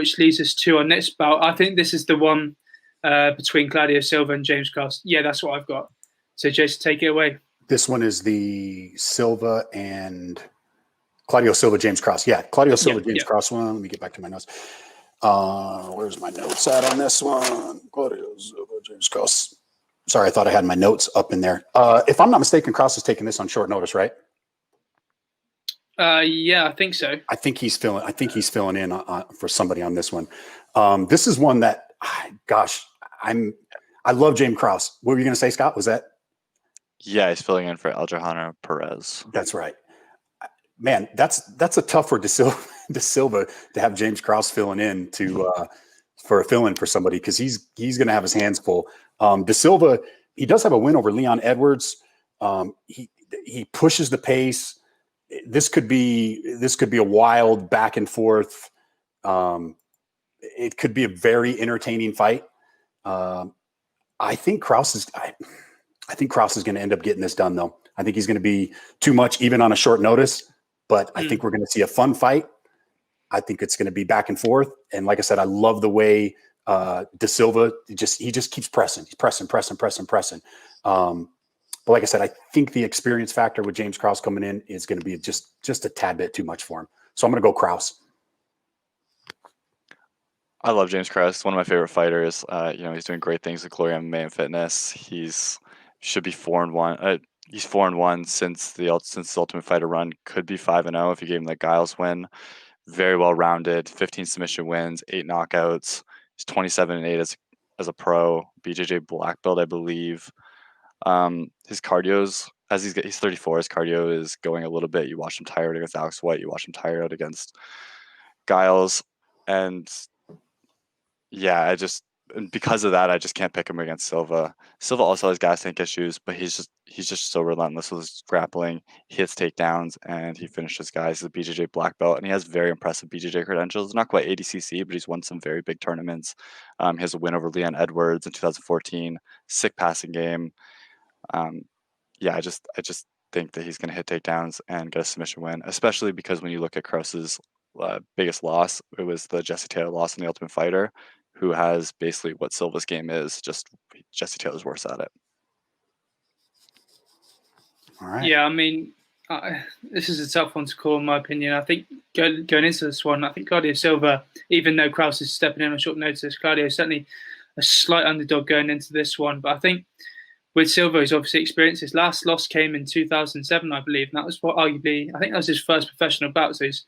which leads us to our next bout. I think this is the one between Cláudio Silva and James Krause. Yeah, that's what I've got. So, Jason, take it away. This one is the Silva and Cláudio Silva, James Krause. Yeah, Cláudio Silva, James Krause one. Let me get back to my notes. Where's my notes at on this one? Cláudio Silva, James Krause. Sorry, I thought I had my notes up in there. If I'm not mistaken, Krause is taking this on short notice, right? Yeah, I think so. I think he's filling in for somebody on this one. This is one that, gosh, I love James Krause. What were you going to say, Scott? Was that? Yeah, he's filling in for Alejandro Perez. That's right. Man, that's a tough for De Silva to have James Krause filling in for a fill-in for somebody, because he's going to have his hands full. De Silva, he does have a win over Leon Edwards. He pushes the pace. This could be a wild back and forth. It could be a very entertaining fight. I think Krause is going to end up getting this done, though. I think he's going to be too much, even on a short notice. But I think we're going to see a fun fight. I think it's going to be back and forth. And like I said, I love the way De Silva he just keeps pressing. He's pressing. But like I said, I think the experience factor with James Krause coming in is going to be just a tad bit too much for him. So I'm going to go Krause. I love James Krause. One of my favorite fighters. He's doing great things with Glory MMA and Fitness. He's should be 4-1. He's 4-1 since the Ultimate Fighter run. Could be 5-0 if you gave him the Giles win. Very well rounded. 15 submission wins, 8 knockouts. He's 27-8 as a pro. BJJ black belt, I believe. His cardio's, as he's 34, his cardio is going a little bit. You watch him tired against Alex White. You watch him tired against Giles, and yeah, because of that, I just can't pick him against Silva. Silva also has gas tank issues, but he's just so relentless with his grappling. He hits takedowns and he finishes guys. He's a BJJ black belt, and he has very impressive BJJ credentials. Not quite ADCC, but he's won some very big tournaments. He has a win over Leon Edwards in 2014. Sick passing game. I just think that he's going to hit takedowns and get a submission win, especially because when you look at Krause's biggest loss, it was the Jesse Taylor loss in the Ultimate Fighter, who has basically what Silva's game is, just Jesse Taylor's worse at it. All right. Yeah, I mean, this is a tough one to call, in my opinion. I think going into this one, I think Cláudio Silva, even though Krause is stepping in on short notice, Cláudio is certainly a slight underdog going into this one. But I think with Silva, he's obviously experienced. His last loss came in 2007, I believe. And that was I think that was his first professional bout. So he's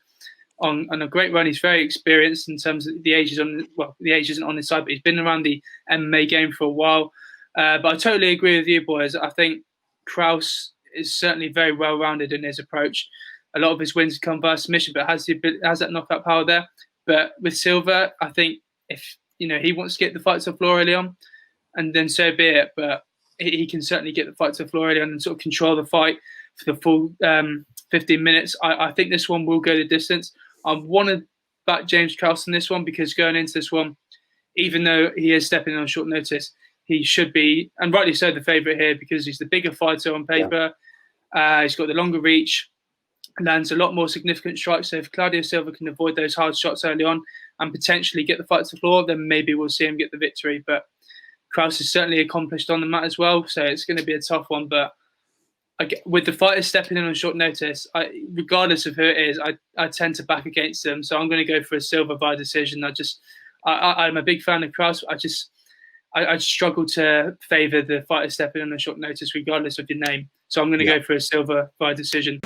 on a great run. He's very experienced in terms of the age isn't on his side, but he's been around the MMA game for a while. But I totally agree with you, boys. I think Krause is certainly very well-rounded in his approach. A lot of his wins come via submission, but has that knockout power there. But with Silva, I think if he wants to get the fight to the floor early on, and then so be it. But he can certainly get the fight to the floor early on and sort of control the fight for the full 15 minutes. I think this one will go the distance. I want to back James Krause in this one, because going into this one, even though he is stepping in on short notice, he should be, and rightly so, the favourite here, because he's the bigger fighter on paper. Yeah. He's got the longer reach, lands a lot more significant strikes. So if Cláudio Silva can avoid those hard shots early on and potentially get the fight to the floor, then maybe we'll see him get the victory. But Krause is certainly accomplished on the mat as well, so it's going to be a tough one. But with the fighters stepping in on short notice, regardless of who it is, I tend to back against them. So I'm going to go for a Silva by decision. I'm a big fan of Krause. I struggle to favour the fighter stepping in on short notice, regardless of your name. So I'm going to go for a Silva by decision.